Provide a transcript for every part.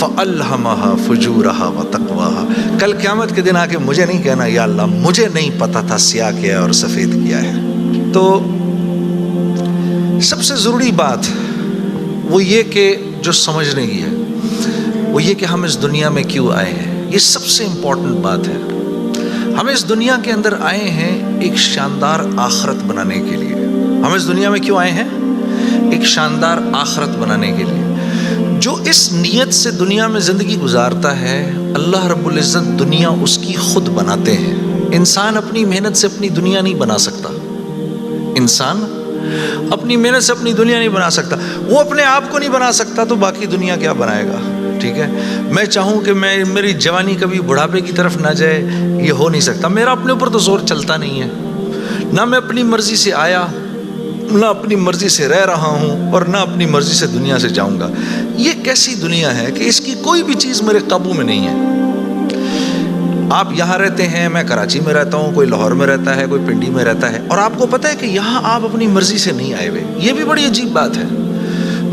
فَأَلْهَمَهَا فُجُورَهَا وَتَقْوَاهَا. کل قیامت کے دن آ کے مجھے نہیں کہنا یا اللہ مجھے نہیں پتا تھا سیاہ کیا ہے اور سفید کیا ہے. تو سب سے ضروری بات وہ یہ کہ جو سمجھنے کی ہے وہ یہ کہ ہم اس دنیا میں کیوں آئے ہیں. یہ سب سے امپورٹنٹ بات ہے. ہم اس دنیا کے اندر آئے ہیں ایک شاندار آخرت بنانے کے لیے. ہم اس دنیا میں کیوں آئے ہیں؟ ایک شاندار آخرت بنانے کے لیے. جو اس نیت سے دنیا میں زندگی گزارتا ہے اللہ رب العزت دنیا اس کی خود بناتے ہیں. انسان اپنی محنت سے اپنی دنیا نہیں بنا سکتا. انسان اپنی محنت سے اپنی دنیا نہیں بنا سکتا. وہ اپنے آپ کو نہیں بنا سکتا تو باقی دنیا کیا بنائے گا؟ ٹھیک ہے. میں چاہوں کہ میری جوانی کبھی بڑھاپے کی طرف نہ جائے، یہ ہو نہیں سکتا. میرا اپنے اوپر تو زور چلتا نہیں ہے. نہ میں اپنی مرضی سے آیا، نہ اپنی مرضی سے رہ رہا ہوں، اور نہ اپنی مرضی سے دنیا سے جاؤں گا. یہ کیسی دنیا ہے کہ اس کی کوئی بھی چیز میرے قابو میں نہیں ہے. آپ یہاں رہتے ہیں، میں کراچی میں رہتا ہوں، کوئی لاہور میں رہتا ہے، کوئی پنڈی میں رہتا ہے، اور آپ کو پتہ ہے کہ یہاں آپ اپنی مرضی سے نہیں آئے ہوئے. یہ بھی بڑی عجیب بات ہے.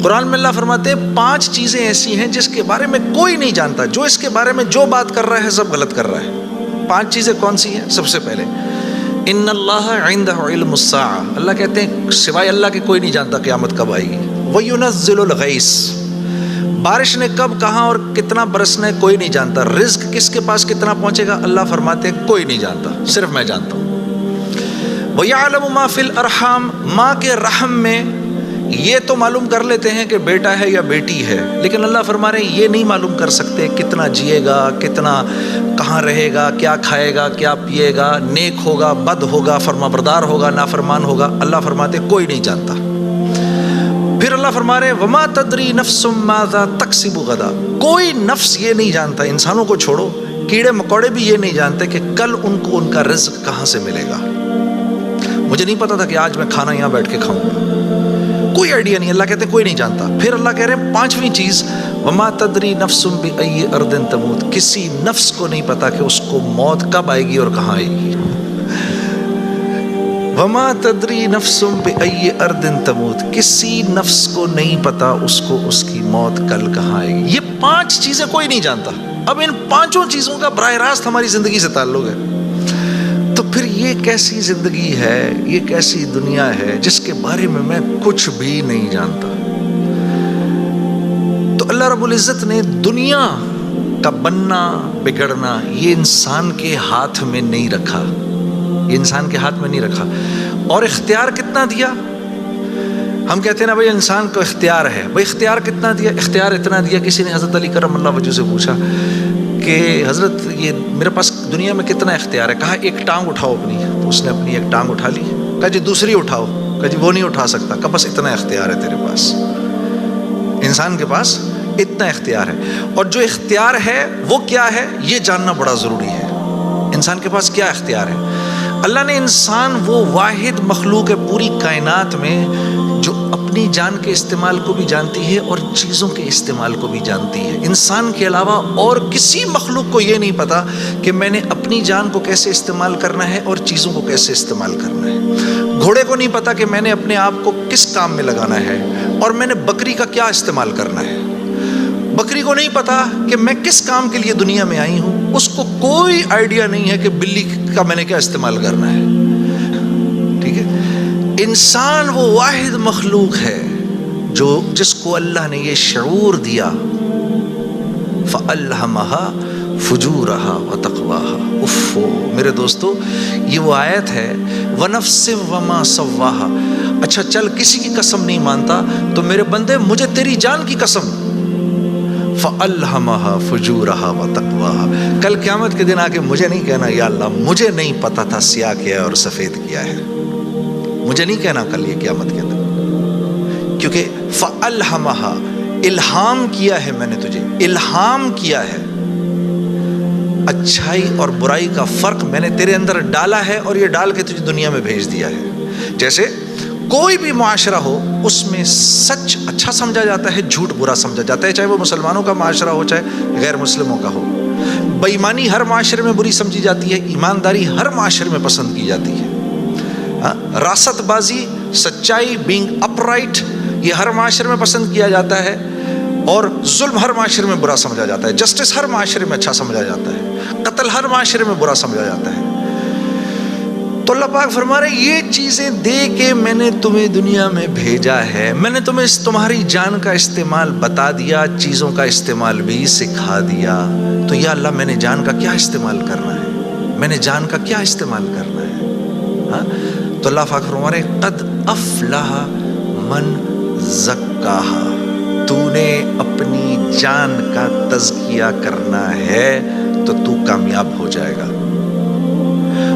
قرآن میں اللہ فرماتے ہیں 5 چیزیں ایسی ہیں جس کے بارے میں کوئی نہیں جانتا. جو اس کے بارے میں جو بات کر رہا ہے سب غلط کر رہا ہے. 5 چیزیں کون سی ہیں؟ سب سے پہلے ان اللہ عندہ علم الساعہ. اللہ کہتے ہیں سوائے اللہ کے کوئی نہیں جانتا قیامت کب آئے گی. وَيُنَزِّلُ الْغَيْثَ. بارش نے کب کہاں اور کتنا برسنا ہے کوئی نہیں جانتا. رزق کس کے پاس کتنا پہنچے گا اللہ فرماتے ہیں کوئی نہیں جانتا، صرف میں جانتا ہوں. وَيَعْلَمُ مَا فِي الْأَرْحَامِ. ماں کے رحم میں یہ تو معلوم کر لیتے ہیں کہ بیٹا ہے یا بیٹی ہے، لیکن اللہ فرما رہے ہیں یہ نہیں معلوم کر سکتے کتنا جیے گا، کتنا کہاں رہے گا، کیا کھائے گا، کیا پیے گا، نیک ہوگا، بد ہوگا، فرما بردار ہوگا، نافرمان ہوگا. اللہ فرماتے ہیں کوئی نہیں جانتا. پھر اللہ فرما رہے ہیں وما تدری نفس ماذا تکسب غدا. کوئی نفس یہ نہیں جانتا، انسانوں کو چھوڑو، کیڑے مکوڑے بھی یہ نہیں جانتے کہ کل ان کو ان کا رزق کہاں سے ملے گا. مجھے نہیں پتا تھا کہ آج میں کھانا یہاں بیٹھ کے کھاؤں گا، کوئی آئیڈیا نہیں. اللہ کہتے ہیں کوئی نہیں جانتا. پھر اللہ کہہ رہے ہیں 5ویں چیز وما تدری نفس بأی ارض تموت. کسی نفس کو نہیں پتا کہ اس کو موت کب آئے گی اور کہاں آئے گی. وما تدری نفس بأی ارض تموت. کسی نفس کو نہیں پتا اس کو اس کی موت کل کہاں آئے گی. یہ 5 چیزیں کوئی نہیں جانتا. اب ان 5 چیزوں کا براہ راست ہماری زندگی سے تعلق ہے. تو پھر یہ کیسی زندگی ہے، یہ کیسی دنیا ہے جس کے بارے میں کچھ بھی نہیں جانتا. تو اللہ رب العزت نے دنیا کا بننا بگڑنا یہ انسان کے ہاتھ میں نہیں رکھا. یہ انسان کے ہاتھ میں نہیں رکھا. اور اختیار کتنا دیا؟ ہم کہتے ہیں نا بھائی انسان کو اختیار ہے. بھائی اختیار کتنا دیا؟ اختیار اتنا دیا. کسی نے حضرت علی کرم اللہ وجہ سے پوچھا کہ حضرت یہ میرے پاس دنیا میں کتنا اختیار ہے؟ کہا ایک ٹانگ اٹھاؤ اپنی. تو اس نے اپنی ایک ٹانگ اٹھا لی. کہا جی دوسری اٹھاؤ. کہا جی وہ نہیں اٹھا سکتا. کہا بس اتنا اختیار ہے تیرے پاس. انسان کے پاس اتنا اختیار ہے. اور جو اختیار ہے وہ کیا ہے یہ جاننا بڑا ضروری ہے. انسان کے پاس کیا اختیار ہے؟ اللہ نے انسان وہ واحد مخلوق ہے پوری کائنات میں جو اپنی جان کے استعمال کو بھی جانتی ہے اور چیزوں کے استعمال کو بھی جانتی ہے. انسان کے علاوہ اور کسی مخلوق کو یہ نہیں پتا کہ میں نے اپنی جان کو کیسے استعمال کرنا ہے اور چیزوں کو کیسے استعمال کرنا ہے. گھوڑے کو نہیں پتا کہ میں نے اپنے آپ کو کس کام میں لگانا ہے اور میں نے بکری کا کیا استعمال کرنا ہے. بکری کو نہیں پتا کہ میں کس کام کے لیے دنیا میں آئی ہوں. اس کو کوئی آئیڈیا نہیں ہے کہ بلی کا میں نے کیا استعمال کرنا ہے. ٹھیک ہے. انسان وہ واحد مخلوق ہے جس کو اللہ نے یہ شعور دیا فَأَلْهَمَهَا فُجُورَهَا وَتَقْوَاهَا. اف میرے دوستو یہ وہ آیت ہے وَنَفْسٍ وَمَا سَوَّاهَا. اچھا چل کسی کی قسم نہیں مانتا تو میرے بندے مجھے تیری جان کی قسم فَأَلْهَمَهَا فُجُورَهَا وَتَقْوَاهَا. کل قیامت کے دن آ کے مجھے نہیں کہنا یا اللہ مجھے نہیں پتا تھا سیاہ کیا ہے اور سفید کیا ہے. مجھے نہیں کہنا کل یہ قیامت کے اندر، کیونکہ فَأَلْهَمَهَا الہام کیا ہے میں نے تجھے، الہام کیا ہے. اچھائی اور برائی کا فرق میں نے تیرے اندر ڈالا ہے اور یہ ڈال کے تجھے دنیا میں بھیج دیا ہے. جیسے کوئی بھی معاشرہ ہو اس میں سچ اچھا سمجھا جاتا ہے، جھوٹ برا سمجھا جاتا ہے، چاہے وہ مسلمانوں کا معاشرہ ہو چاہے غیر مسلموں کا ہو. بے ایمانی ہر معاشرے میں بری سمجھی جاتی ہے، ایمانداری ہر معاشرے میں پسند کی جاتی ہے. راست بازی، سچائی، بینگ اپ رائٹ یہ ہر معاشرے میں پسند کیا جاتا ہے. اور ظلم ہر معاشرے میں برا سمجھا جاتا ہے، جسٹس ہر معاشرے میں اچھا سمجھا جاتا ہے، قتل ہر معاشرے میں برا سمجھا جاتا ہے۔ تو اللہ پاک فرما رہے یہ چیزیں دے کے میں نے تمہیں دنیا میں بھیجا ہے، میں نے تمہیں تمہاری جان کا استعمال بتا دیا، چیزوں کا استعمال بھی سکھا دیا۔ تو یا اللہ میں نے جان کا کیا استعمال کرنا ہے، میں نے جان کا کیا استعمال کرنا ہے؟ ہاں تو اللہ پاک فرما رہے قد افلح من زکاہا، تو نے اپنی جان کا تزکیہ کرنا ہے تو تو کامیاب ہو جائے گا۔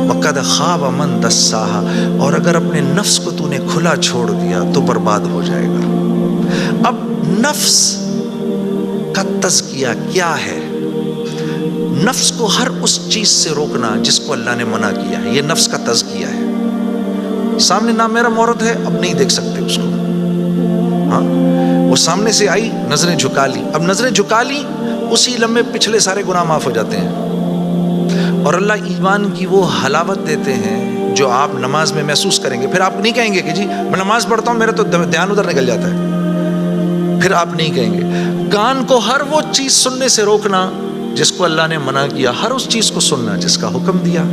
وَقَدْ خَابَ مَنْ دَسَّاهَا، اور اگر اپنے نفس کو تو نے کھلا چھوڑ دیا تو برباد ہو جائے گا۔ اب نفس کا تزکیہ کیا ہے؟ نفس کو ہر اس چیز سے روکنا جس کو اللہ نے منع کیا ہے، یہ نفس کا تزکیہ ہے۔ سامنے نام میرا مورد ہے، اب نہیں دیکھ سکتے اس کو، ہاں وہ سامنے سے آئی نظریں جھکا لی، اب نظریں جھکا لی اسی لمحے پچھلے سارے گناہ معاف ہو جاتے ہیں۔ اور اللہ ایمان کی وہ حلاوت دیتے ہیں جو آپ نماز میں محسوس کریں گے۔ پھر آپ نہیں کہیں گے کہ جی میں نماز پڑھتا ہوں میرا تو دھیان ادھر نکل جاتا ہے، پھر آپ نہیں کہیں گے۔ کان کو ہر وہ چیز سننے سے روکنا جس کو اللہ نے منع کیا، ہر اس چیز کو سننا جس کا حکم دیا۔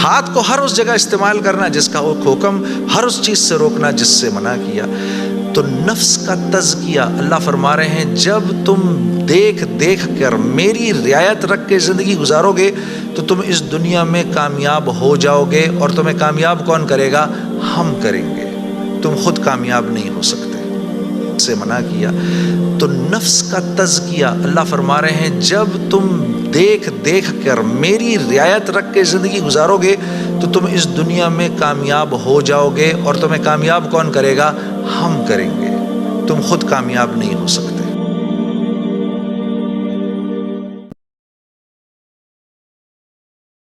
ہاتھ کو ہر اس جگہ استعمال کرنا جس کا حکم، ہر اس چیز سے روکنا جس سے منع کیا۔ تو نفس کا تزکیہ اللہ فرما رہے ہیں جب تم دیکھ دیکھ کر میری رعایت رکھ کے زندگی گزارو گے تو تم اس دنیا میں کامیاب ہو جاؤ گے، اور تمہیں کامیاب کون کرے گا؟ ہم کریں گے، تم خود کامیاب نہیں ہو سکتے۔ سے منع کیا تو نفس کا تزکیہ اللہ فرما رہے ہیں جب تم دیکھ دیکھ کر میری رعایت رکھ کے زندگی گزارو گے تو تم اس دنیا میں کامیاب ہو جاؤ گے، اور تمہیں کامیاب کون کرے گا؟ ہم کریں گے، تم خود کامیاب نہیں ہو سکتے۔